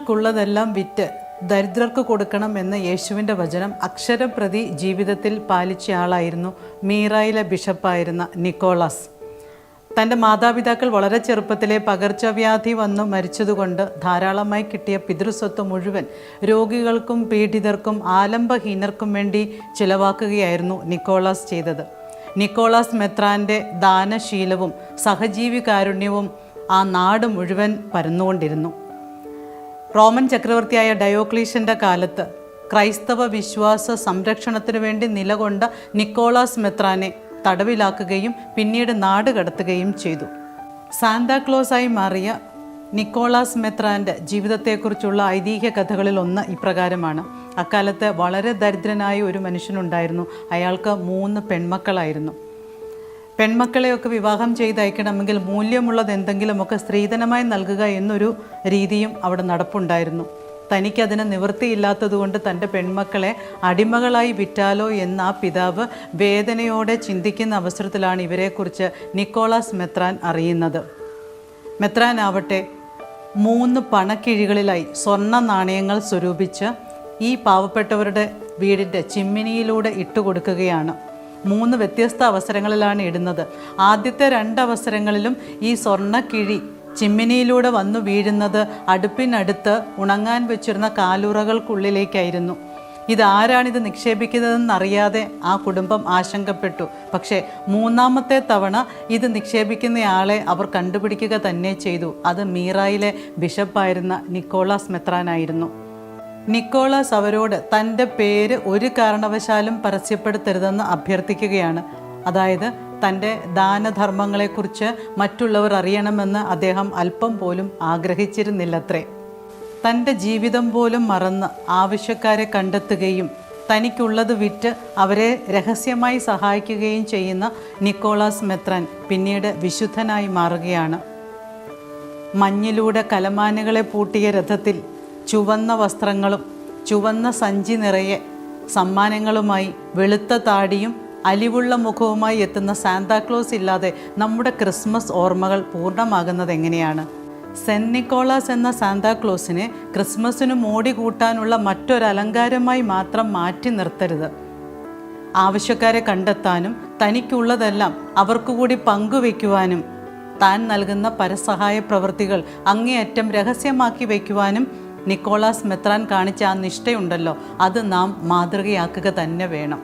നിങ്ങൾക്കുള്ളതെല്ലാം വിറ്റ് ദരിദ്രർക്ക് കൊടുക്കണം എന്ന യേശുവിൻ്റെ വചനം അക്ഷരപ്രതി ജീവിതത്തിൽ പാലിച്ചയാളായിരുന്നു മീറായിലെ ബിഷപ്പായിരുന്ന നിക്കോളാസ്. തൻ്റെ മാതാപിതാക്കൾ വളരെ ചെറുപ്പത്തിലെ പകർച്ചവ്യാധി വന്നു മരിച്ചതുകൊണ്ട് ധാരാളമായി കിട്ടിയ പിതൃസ്വത്ത് മുഴുവൻ രോഗികൾക്കും പീഡിതർക്കും ആലംബഹീനർക്കും വേണ്ടി ചിലവാക്കുകയായിരുന്നു നിക്കോളാസ് ചെയ്തത്. നിക്കോളാസ് മെത്രാൻ്റെ ദാനശീലവും സഹജീവി കാരുണ്യവും ആ നാട് മുഴുവൻ പരന്നുകൊണ്ടിരുന്നു. റോമൻ ചക്രവർത്തിയായ ഡയോക്ലീഷ്യൻ്റെ കാലത്ത് ക്രൈസ്തവ വിശ്വാസ സംരക്ഷണത്തിനു വേണ്ടി നിലകൊണ്ട നിക്കോളാസ് മെത്രാനെ തടവിലാക്കുകയും പിന്നീട് നാട് കടത്തുകയും ചെയ്തു. സാന്താക്ലോസായി മാറിയ നിക്കോളാസ് മെത്രാൻ്റെ ജീവിതത്തെക്കുറിച്ചുള്ള ഐതിഹ്യ കഥകളിൽ ഒന്ന് ഇപ്രകാരമാണ്. അക്കാലത്ത് വളരെ ദരിദ്രനായ ഒരു മനുഷ്യനുണ്ടായിരുന്നു. അയാൾക്ക് 3 പെൺമക്കളായിരുന്നു. പെൺമക്കളെയൊക്കെ വിവാഹം ചെയ്തയക്കണമെങ്കിൽ മൂല്യമുള്ളത് എന്തെങ്കിലുമൊക്കെ സ്ത്രീധനമായി നൽകുക എന്നൊരു രീതിയും അവിടെ നടപ്പുണ്ടായിരുന്നു. തനിക്കതിന് നിവൃത്തിയില്ലാത്തതുകൊണ്ട് തൻ്റെ പെൺമക്കളെ അടിമകളായി വിറ്റാലോ എന്ന ആ പിതാവ് വേദനയോടെ ചിന്തിക്കുന്ന അവസരത്തിലാണ് ഇവരെക്കുറിച്ച് നിക്കോളാസ് മെത്രാൻ അറിയുന്നത്. മെത്രാനാവട്ടെ 3 പണക്കിഴികളിലായി സ്വർണ്ണ നാണയങ്ങൾ സ്വരൂപിച്ച് ഈ പാവപ്പെട്ടവരുടെ വീടിൻ്റെ ചിമ്മിനിയിലൂടെ ഇട്ടുകൊടുക്കുകയാണ്. 3 വ്യത്യസ്ത അവസരങ്ങളിലാണ് ഇടുന്നത്. ആദ്യത്തെ 2 അവസരങ്ങളിലും ഈ സ്വർണ്ണക്കിഴി ചിമ്മിനിയിലൂടെ വന്നു വീഴുന്നത് അടുപ്പിനടുത്ത് ഉണങ്ങാൻ വെച്ചിരുന്ന കാലുറകൾക്കുള്ളിലേക്കായിരുന്നു. ഇതാരാണിത് നിക്ഷേപിക്കുന്നതെന്നറിയാതെ ആ കുടുംബം ആശങ്കപ്പെട്ടു. പക്ഷേ 3ാമത്തെ തവണ ഇത് നിക്ഷേപിക്കുന്നയാളെ അവർ കണ്ടുപിടിക്കുക തന്നെ ചെയ്തു. അത് മീറായിലെ ബിഷപ്പായിരുന്ന നിക്കോളാസ് മെത്രാനായിരുന്നു. നിക്കോളാസ് അവരോട് തൻ്റെ പേര് ഒരു കാരണവശാലും പരസ്യപ്പെടുത്തരുതെന്ന് അഭ്യർത്ഥിക്കുകയാണ്. അതായത് തൻ്റെ ദാനധർമ്മങ്ങളെക്കുറിച്ച് മറ്റുള്ളവർ അറിയണമെന്ന് അദ്ദേഹം അല്പം പോലും ആഗ്രഹിച്ചിരുന്നില്ലത്രേ. തൻ്റെ ജീവിതം പോലും മറന്ന് ആവശ്യക്കാരെ കണ്ടെത്തുകയും തനിക്കുള്ളത് വിറ്റ് അവരെ രഹസ്യമായി സഹായിക്കുകയും ചെയ്യുന്ന നിക്കോളാസ് മെത്രാൻ പിന്നീട് വിശുദ്ധനായി മാറുകയാണ്. മഞ്ഞിലൂടെ കലമാനുകളെ പൂട്ടിയ രഥത്തിൽ ചുവന്ന വസ്ത്രങ്ങളും ചുവന്ന സഞ്ചി നിറയെ സമ്മാനങ്ങളുമായി വെളുത്ത താടിയും അലിവുള്ള മുഖവുമായി എത്തുന്ന സാന്താക്ലോസ് ഇല്ലാതെ നമ്മുടെ ക്രിസ്മസ് ഓർമ്മകൾ പൂർണ്ണമാകുന്നത് എങ്ങനെയാണ്? സെൻറ്റ് നിക്കോളാസ് എന്ന സാന്താക്ലോസിനെ ക്രിസ്മസിന് മോടി കൂട്ടാനുള്ള മറ്റൊരലങ്കാരമായി മാത്രം മാറ്റി നിർത്തരുത്. ആവശ്യക്കാരെ കണ്ടെത്താനും തനിക്കുള്ളതെല്ലാം അവർക്ക് കൂടി പങ്കുവയ്ക്കുവാനും താൻ നൽകുന്ന പരസഹായ പ്രവൃത്തികൾ അങ്ങേയറ്റം രഹസ്യമാക്കി വയ്ക്കുവാനും നിക്കോളാസ് മെത്രാൻ കാണിച്ച ആ നിഷ്ഠയുണ്ടല്ലോ, അത് നാം മാതൃകയാക്കുക തന്നെ വേണം.